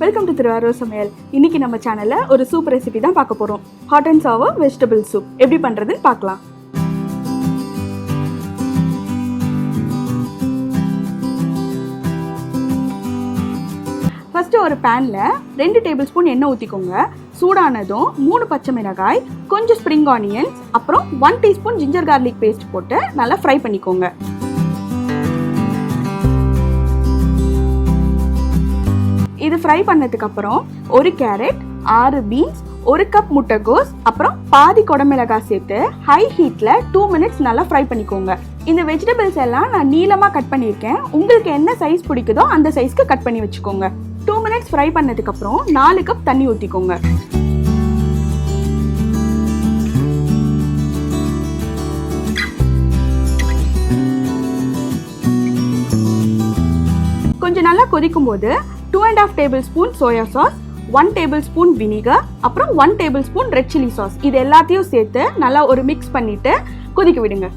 Welcome to Thiruvarur Samayal. இன்னைக்கு நம்ம சேனல்ல ஒரு சூப் ரெசிபி தான் பார்க்க போறோம். ஹாட் அண்ட் சவர் வெஜிடபிள் சூப் எப்படி பண்றதுன்னு பார்க்கலாம். ஃபர்ஸ்ட் ஒரு பேன்ல 2 டேபிள் ஸ்பூன் எண்ணெய் ஊத்திக்கோங்க. சூடானதும் 3 பச்சை மிளகாய், கொஞ்சம் ஸ்ப்ரிங் ஆனியன்ஸ், அப்புறம் 1 டீஸ்பூன் ஜிஞ்சர் கார்லிக் பேஸ்ட் போட்டு நல்லா ஃப்ரை பண்ணிக்கோங்க. இது ஃப்ரை பண்ணதுக்கு அப்புறம் ஒரு கேரட், 6 பீன்ஸ், 1 கப் முட்டைகோஸ், அப்புறம் பாதி குடமிளகாய் சேர்த்து ஹை ஹீட்ல 2 மினிட்ஸ் நல்லா ஃப்ரை பண்ணிக்கோங்க. இந்த வெஜிடபிள்ஸ் எல்லாம் நான் நீளமா கட் பண்ணியிருக்கேன். உங்களுக்கு என்ன சைஸ் பிடிக்குதோ அந்த சைஸ்க்கு கட் பண்ணி வச்சுக்கோங்க. 2 மினிட்ஸ் ஃப்ரை பண்ணதுக்கு அப்புறம் 4 கப் தண்ணி ஊற்றிக்கோங்க. கொஞ்சம் நல்லா கொதிக்கும் போது 2.5 table spoon soya sauce, 1 table spoon vinegar, அப்புறம் 1 table spoon red chilli sauce இது எல்லாத்தையும் சேர்த்து நல்லா ஒரு மிக்ஸ் பண்ணிட்டு கொதிக்க விடுங்க.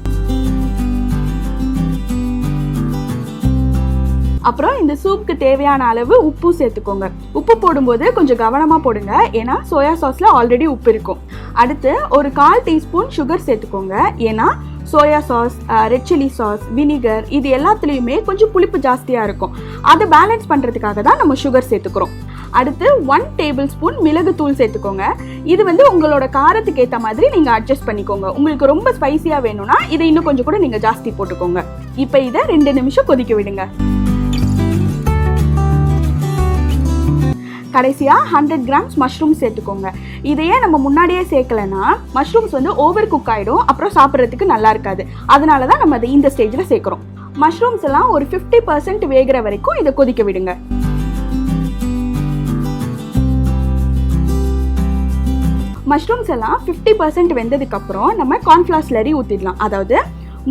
அப்புறம் இந்த சூப்புக்கு தேவையான அளவு உப்பு சேர்த்துக்கோங்க. உப்பு போடும்போது கொஞ்சம் கவனமா போடுங்க, ஏன்னா சோயா சாஸ்ல ஆல்ரெடி உப்பு இருக்கும். அடுத்து ஒரு 1/4 டீஸ்பூன் சுகர் சேர்த்துக்கோங்க. ஏன்னா soya sauce, red chilli sauce, vinegar இது எல்லாத்துலேயுமே கொஞ்சம் புளிப்பு ஜாஸ்தியாக இருக்கும். அதை பேலன்ஸ் பண்ணுறதுக்காக தான் நம்ம சுகர் சேர்த்துக்கிறோம். அடுத்து 1 டேபிள் ஸ்பூன் மிளகுத்தூள் சேர்த்துக்கோங்க. இது உங்களோட காரத்துக்கு ஏற்ற மாதிரி நீங்கள் அட்ஜஸ்ட் பண்ணிக்கோங்க. உங்களுக்கு ரொம்ப ஸ்பைசியாக வேணும்னா இதை இன்னும் கொஞ்சம் கூட நீங்கள் ஜாஸ்தி போட்டுக்கோங்க. இப்போ இதை 2 நிமிஷம் கொதிக்க விடுங்க. கடைசியா 100 கிராம்ஸ் மஷ்ரூம் சேர்த்துக்கோங்க. இதையே நம்ம முன்னாடியே சேர்க்கலன்னா மஷ்ரூம்ஸ் ஓவர் குக் ஆயிடும், அப்புறம் சாப்பிட்றதுக்கு நல்லா இருக்காது. அதனால தான் நம்ம அதை இந்த ஸ்டேஜில் சேர்க்குறோம். மஷ்ரூம்ஸ் எல்லாம் ஒரு 50% வேகிற வரைக்கும் இதை கொதிக்க விடுங்க. மஷ்ரூம்ஸ் எல்லாம் 50% வெந்ததுக்கு அப்புறம் நம்ம கார்ன்ஃப்ளவர் ஸ்லரி ஊற்றிடலாம். அதாவது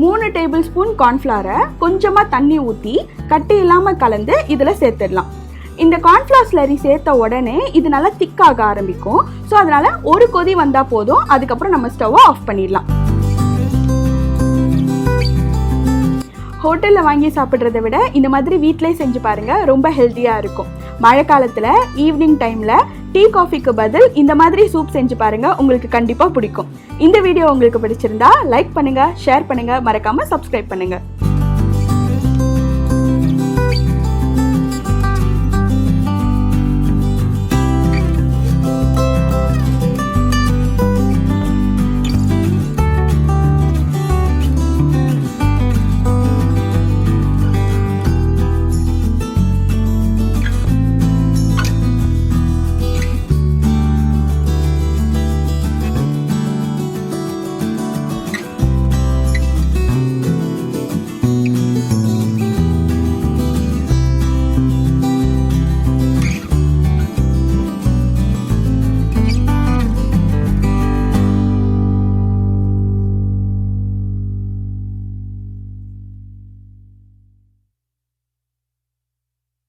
3 டேபிள் ஸ்பூன் கார்ன்ஃப்ளவரை கொஞ்சமாக தண்ணி ஊற்றி கட்டி இல்லாமல் கலந்து இதில் சேர்த்துடலாம். இந்த கார்ன்ஃப்ளவர் ஸ்லரி சேர்த்த உடனே இது நல்லா திக்காக ஆரம்பிக்கும். ஸோ அதனால ஒரு கொதி வந்தால் போதும். அதுக்கப்புறம் நம்ம ஸ்டவ்வை ஆஃப் பண்ணிடலாம். ஹோட்டலில் வாங்கி சாப்பிட்றத விட இந்த மாதிரி வீட்டிலே செஞ்சு பாருங்கள், ரொம்ப ஹெல்த்தியாக இருக்கும். மழை காலத்தில் ஈவினிங் டைமில் டீ காஃபிக்கு பதில் இந்த மாதிரி சூப் செஞ்சு பாருங்கள், உங்களுக்கு கண்டிப்பாக பிடிக்கும். இந்த வீடியோ உங்களுக்கு பிடிச்சிருந்தா லைக் பண்ணுங்கள், ஷேர் பண்ணுங்கள், மறக்காமல் சப்ஸ்கிரைப் பண்ணுங்கள்.